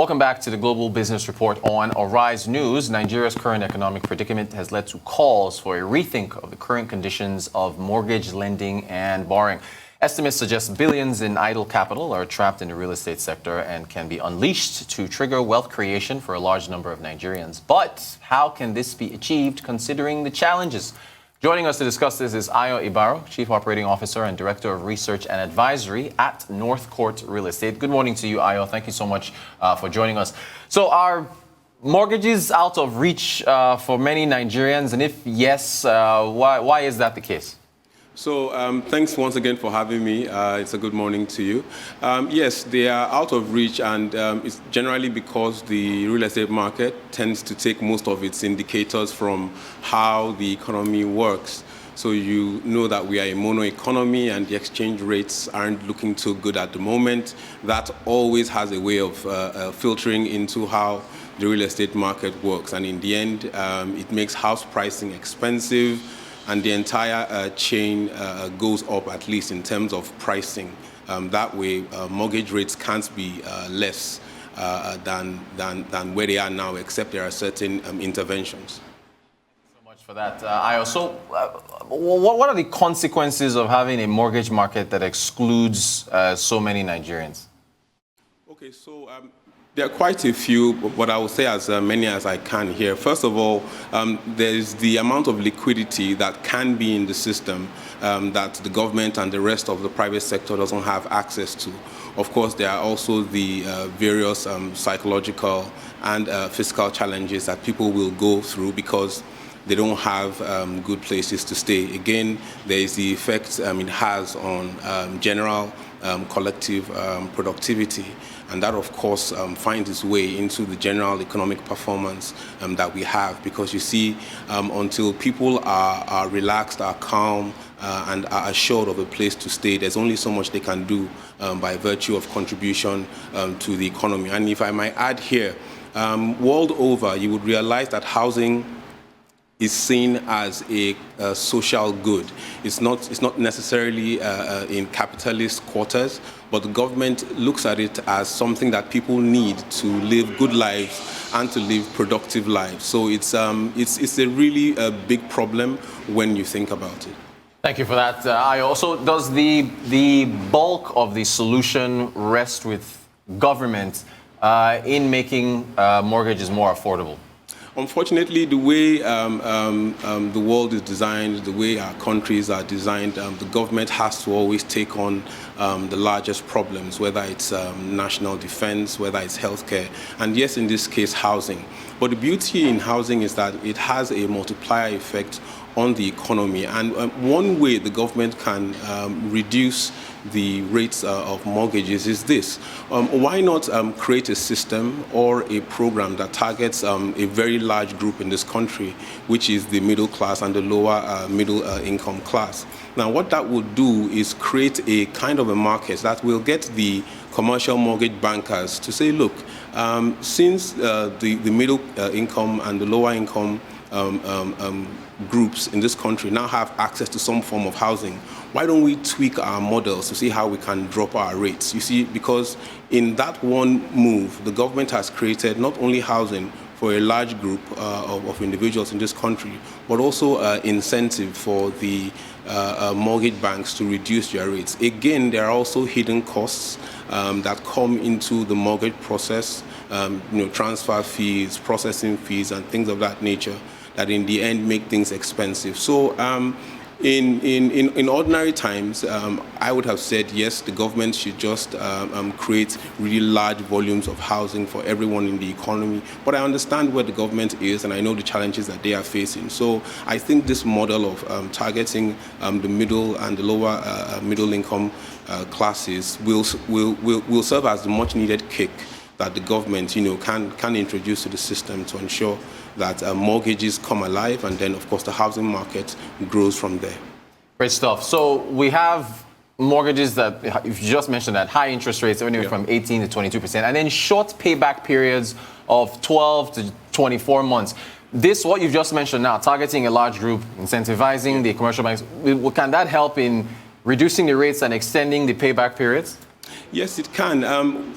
Welcome back to the Global Business Report on Arise News. Nigeria's current economic predicament has led to calls for a rethink of the current conditions of mortgage lending and borrowing. Estimates suggest billions in idle capital are trapped in the real estate sector and can be unleashed to trigger wealth creation for a large number of Nigerians. But how can this be achieved considering the challenges? Joining us to discuss this is Ayo Ibaru, Chief Operating Officer and Director of Research and Advisory at Northcourt Real Estate. Good morning to you, Ayo. Thank you so much for joining us. So are mortgages out of reach for many Nigerians? And if yes, why is that the case? So thanks once again for having me. It's a good morning to you. Yes, they are out of reach, and it's generally because the real estate market tends to take most of its indicators from how the economy works. So you know that we are a mono economy and the exchange rates aren't looking too good at the moment. That always has a way of filtering into how the real estate market works. And in the end, it makes house pricing expensive, and the entire chain goes up, at least in terms of pricing. That way, mortgage rates can't be less than where they are now, except there are certain interventions. Thank you so much for that, Ayo. So what are the consequences of having a mortgage market that excludes so many Nigerians? Okay, so there are quite a few, but I will say as many as I can here. First of all, there's the amount of liquidity that can be in the system that the government and the rest of the private sector doesn't have access to. Of course, there are also the various psychological and fiscal challenges that people will go through because they don't have good places to stay. Again, there is the effect it has on general collective productivity. And that, of course, finds its way into the general economic performance that we have. Because you see, until people are relaxed, are calm, and are assured of a place to stay, there's only so much they can do by virtue of contribution to the economy. And if I might add here, world over, you would realize that housing is seen as a social good. It's not necessarily in capitalist quarters, but the government looks at it as something that people need to live good lives and to live productive lives. So it's a really big problem when you think about it. Thank you for that, Ayo. So does the bulk of the solution rest with government in making mortgages more affordable? Unfortunately, the way the world is designed, the way our countries are designed, the government has to always take on the largest problems, whether it's national defense, whether it's healthcare, and yes, in this case, housing. But the beauty in housing is that it has a multiplier effect on the economy. And one way the government can reduce the rates of mortgages is this. Why not create a system or a program that targets a very large group in this country, which is the middle class and the lower middle income class? Now, what that would do is create a kind of a market that will get the commercial mortgage bankers to say, look, since the middle income and the lower income groups in this country now have access to some form of housing, why don't we tweak our models to see how we can drop our rates? You see, because in that one move, the government has created not only housing for a large group of individuals in this country, but also incentive for the mortgage banks to reduce their rates. Again, there are also hidden costs that come into the mortgage process, transfer fees, processing fees, and things of that nature, that in the end make things expensive. So in ordinary times, I would have said, yes, the government should just create really large volumes of housing for everyone in the economy. But I understand where the government is, and I know the challenges that they are facing. So I think this model of targeting the middle and the lower middle income classes will serve as the much needed kick that the government can introduce to the system to ensure that mortgages come alive, and then, of course, the housing market grows from there. Great stuff. So we have mortgages that, if you just mentioned that, high interest rates, anywhere from 18 to 22%, and then short payback periods of 12 to 24 months. This, what you've just mentioned now, targeting a large group, incentivizing the commercial banks, can that help in reducing the rates and extending the payback periods? Yes, it can.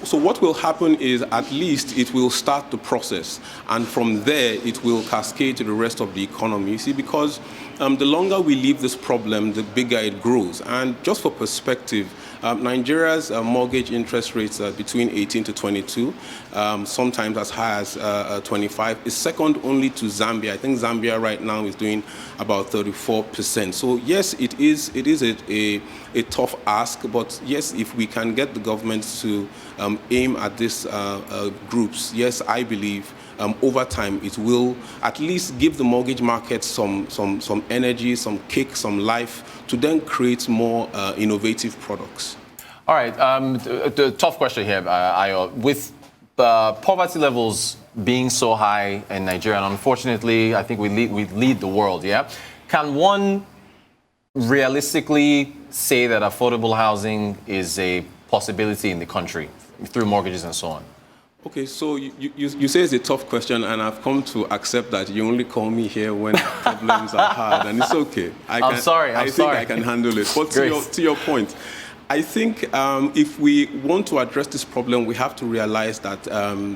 So what will happen is at least it will start the process, and from there it will cascade to the rest of the economy. You see, because the longer we leave this problem, the bigger it grows. And just for perspective, Nigeria's mortgage interest rates are between 18 to 22, sometimes as high as 25, is second only to Zambia. I think Zambia right now is doing about 34%. So yes, it is a tough ask, but yes, if we can get the government to aim at these groups, yes, I believe over time it will at least give the mortgage market some energy, some kick, some life to then create more innovative products. All right, the tough question here, Ayo. With poverty levels being so high in Nigeria, and unfortunately, I think we lead the world, yeah? Can one realistically say that affordable housing is a possibility in the country through mortgages and so on? Okay, so you say it's a tough question, and I've come to accept that you only call me here when problems are hard, and it's okay. I'm sorry. I think I can handle it. But to your point, I think if we want to address this problem, we have to realize that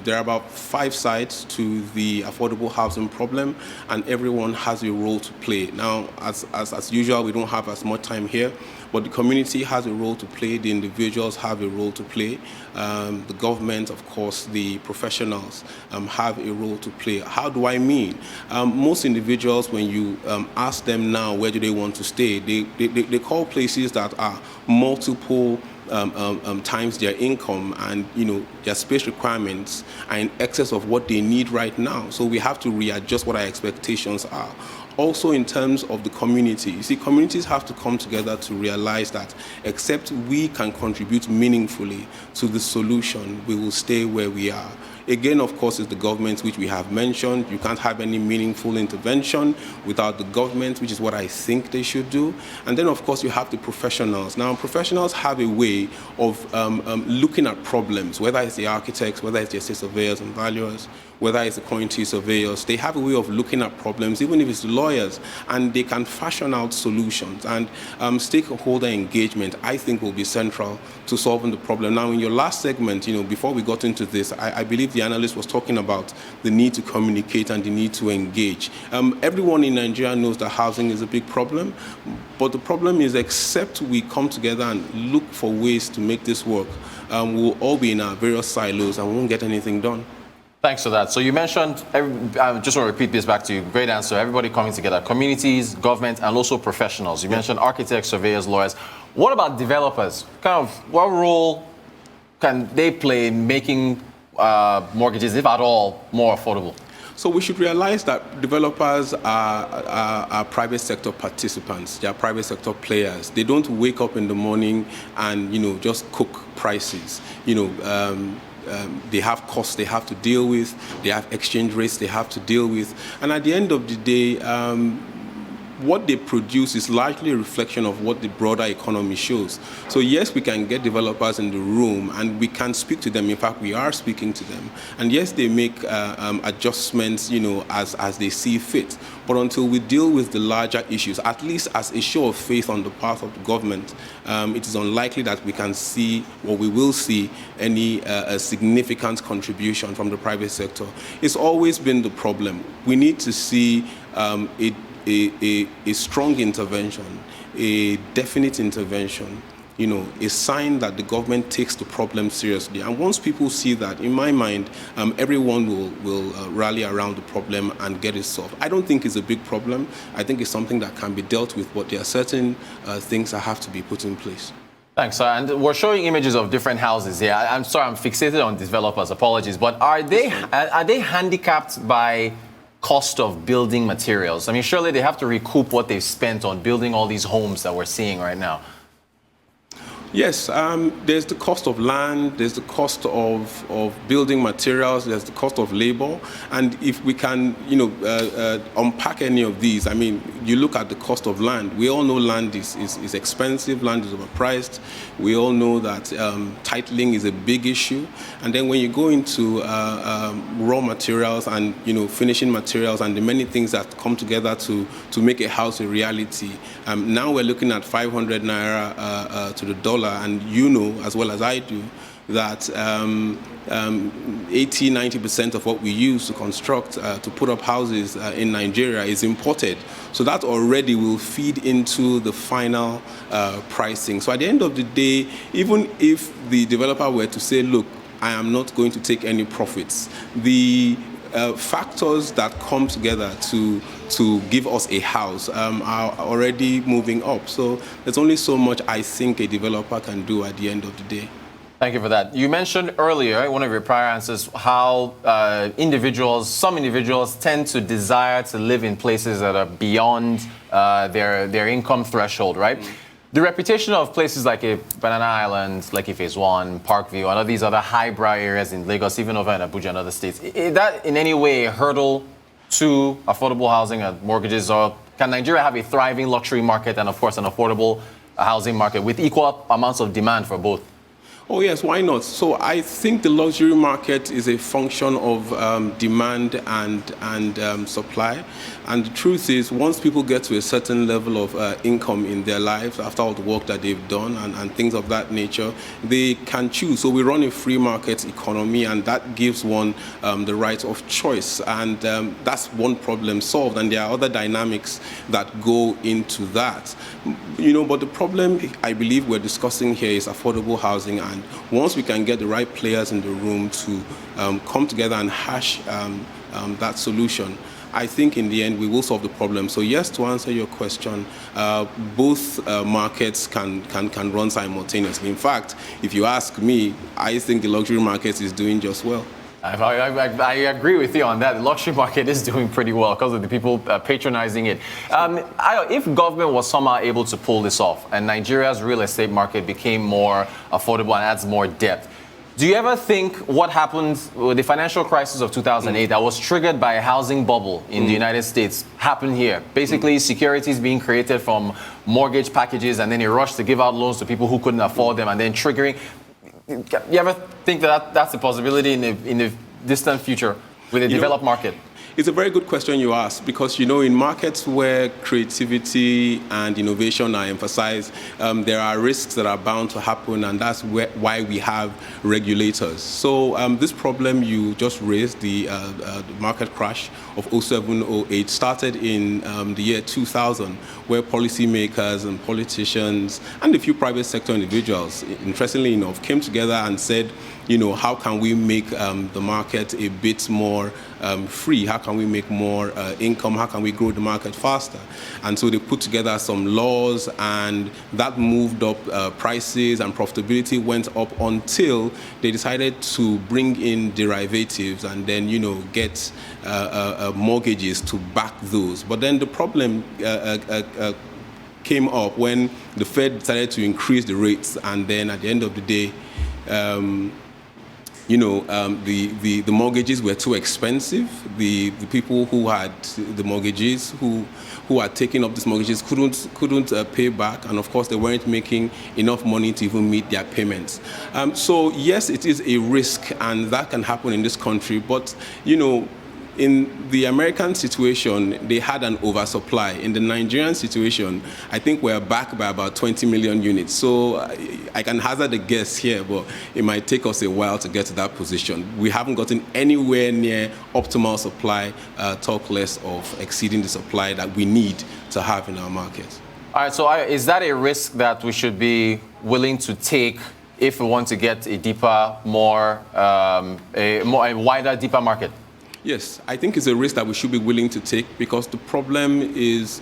there are about 5 sides to the affordable housing problem, and everyone has a role to play. Now, as usual, we don't have as much time here, but the community has a role to play, the individuals have a role to play, the government, of course, the professionals have a role to play. How do I mean? Most individuals, when you ask them now where do they want to stay, they call places that are multiple times their income, and their space requirements are in excess of what they need right now. So we have to readjust what our expectations are. Also, in terms of the community, you see, communities have to come together to realize that except we can contribute meaningfully to the solution, we will stay where we are. Again, of course, is the government, which we have mentioned. You can't have any meaningful intervention without the government, which is what I think they should do. And then, of course, you have the professionals. Now, professionals have a way of looking at problems, whether it's the architects, whether it's the estate surveyors and valuers, whether it's the quantity surveyors. They have a way of looking at problems, even if it's the lawyers, and they can fashion out solutions. And stakeholder engagement, I think, will be central to solving the problem. Now, in your last segment, before we got into this, I believe the analyst was talking about the need to communicate and the need to engage. Everyone in Nigeria knows that housing is a big problem, but the problem is, except we come together and look for ways to make this work, we'll all be in our various silos and we won't get anything done. Thanks for that. So you mentioned, I just want to repeat this back to you. Great answer. Everybody coming together, communities, government, and also professionals. You mentioned architects, surveyors, lawyers. What about developers? What role can they play in making mortgages, if at all, more affordable? So we should realize that developers are private sector participants. They are private sector players. They don't wake up in the morning and just cook prices. They have costs they have to deal with. They have exchange rates they have to deal with. And at the end of the day, what they produce is largely a reflection of what the broader economy shows. So yes, we can get developers in the room and we can speak to them. In fact, we are speaking to them. And yes, they make adjustments, as they see fit. But until we deal with the larger issues, at least as a show of faith on the part of the government, it is unlikely that we can see, or we will see, any significant contribution from the private sector. It's always been the problem. We need to see a strong intervention, a definite intervention, a sign that the government takes the problem seriously. And once people see that, in my mind, everyone will rally around the problem and get it solved. I don't think it's a big problem. I think it's something that can be dealt with, but there are certain things that have to be put in place. Thanks. And we're showing images of different houses here. I'm sorry, I'm fixated on developers. Apologies. But are they handicapped by cost of building materials? I mean, surely they have to recoup what they've spent on building all these homes that we're seeing right now. Yes, there's the cost of land, there's the cost of building materials, there's the cost of labor. And if we can, unpack any of these, I mean, you look at the cost of land. We all know land is expensive, land is overpriced. We all know that titling is a big issue. And then when you go into raw materials and, finishing materials and the many things that come together to make a house a reality, now we're looking at 500 naira to the dollar scholar, and you know as well as I do, that 80-90% of what we use to construct, to put up houses in Nigeria is imported. So that already will feed into the final pricing. So at the end of the day, even if the developer were to say, look, I am not going to take any profits, the factors that come together to give us a house are already moving up. So there's only so much I think a developer can do at the end of the day. Thank you for that. You mentioned earlier, in one of your prior answers, how some individuals tend to desire to live in places that are beyond their income threshold, right? The reputation of places like Banana Island, Lekki Phase 1, Parkview, and all these other highbrow areas in Lagos, even over in Abuja and other states, is that in any way a hurdle to affordable housing and mortgages? Or can Nigeria have a thriving luxury market and, of course, an affordable housing market with equal amounts of demand for both? Oh, yes, why not? So I think the luxury market is a function of demand and supply. And the truth is, once people get to a certain level of income in their lives, after all the work that they've done and things of that nature, they can choose. So we run a free market economy, and that gives one the right of choice. And that's one problem solved. And there are other dynamics that go into that. You know, but the problem I believe we're discussing here is affordable housing. And once we can get the right players in the room to come together and hash that solution, I think in the end we will solve the problem. So yes, to answer your question, both markets can run simultaneously. In fact, if you ask me, I think the luxury market is doing just well. I agree with you on that. The luxury market is doing pretty well because of the people patronizing it. If government was somehow able to pull this off and Nigeria's real estate market became more affordable and adds more depth, do you ever think what happened with the financial crisis of 2008 that was triggered by a housing bubble in the United States happened here? Basically, securities being created from mortgage packages and then a rush to give out loans to people who couldn't afford them and then triggering. You ever think that that's a possibility in the distant future with a developed market? It's a very good question you ask, because, you know, in markets where creativity and innovation are emphasized, there are risks that are bound to happen, and that's why we have regulators. So this problem you just raised, the market crash of 07-08, started in the year 2000, where policymakers and politicians and a few private sector individuals, interestingly enough, came together and said, you know, how can we make the market a bit more free? How can we make more income? How can we grow the market faster? And so they put together some laws, and that moved up prices, and profitability went up until they decided to bring in derivatives and then, you know, get mortgages to back those. But then the problem came up when the Fed decided to increase the rates, and then at the end of the day, you know, the mortgages were too expensive. The people who had the mortgages, who had taken up these mortgages, couldn't pay back, and of course they weren't making enough money to even meet their payments. So yes, it is a risk, and that can happen in this country. But you know, in the American situation, they had an oversupply. In the Nigerian situation, I think we're back by about 20 million units. So I can hazard a guess here, but it might take us a while to get to that position. We haven't gotten anywhere near optimal supply, talk less of exceeding the supply that we need to have in our market. All right, so is that a risk that we should be willing to take if we want to get a deeper, a wider, deeper market? Yes, I think it's a risk that we should be willing to take, because the problem is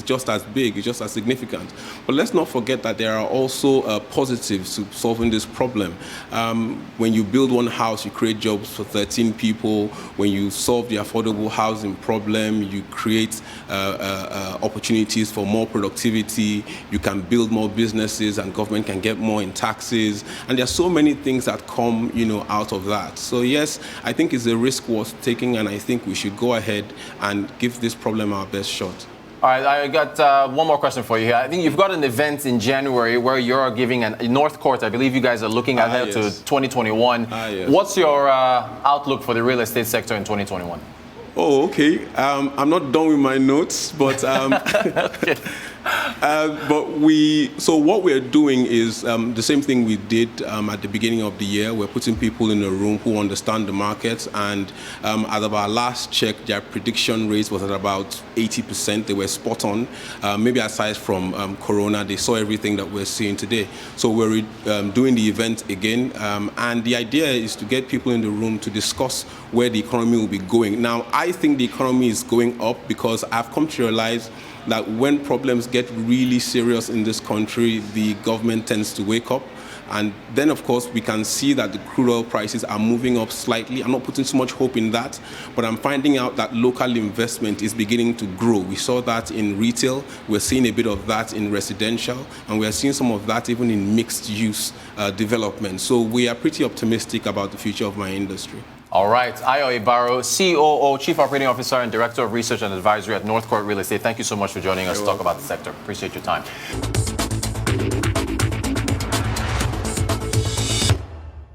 just as big, it's just as significant. But let's not forget that there are also positives to solving this problem. When you build one house, you create jobs for 13 people. When you solve the affordable housing problem, you create opportunities for more productivity. You can build more businesses, and government can get more in taxes. And there are so many things that come, you know, out of that. So yes, I think it's a risk worth taking, and I think we should go ahead and give this problem our best shot. All right, I got one more question for you here. I think you've got an event in January where you're giving in Northcourt. I believe you guys are looking ahead to 2021. Yes. What's your outlook for the real estate sector in 2021? Oh, okay. I'm not done with my notes, but Okay. So what we're doing is the same thing we did at the beginning of the year. We're putting people in a room who understand the markets, and at our last check, their prediction rate was at about 80%. They were spot on. Maybe aside from Corona, they saw everything that we're seeing today. So we're doing the event again, and the idea is to get people in the room to discuss where the economy will be going. Now, I think the economy is going up because I've come to realize that when problems get really serious in this country, the government tends to wake up. And then, of course, we can see that the crude oil prices are moving up slightly. I'm not putting so much hope in that, but I'm finding out that local investment is beginning to grow. We saw that in retail. We're seeing a bit of that in residential, and we're seeing some of that even in mixed-use development. So we are pretty optimistic about the future of my industry. All right. Ayo Ibaru, COO, Chief Operating Officer and Director of Research and Advisory at Northcourt Real Estate. Thank you so much for joining us to talk about the sector. Appreciate your time.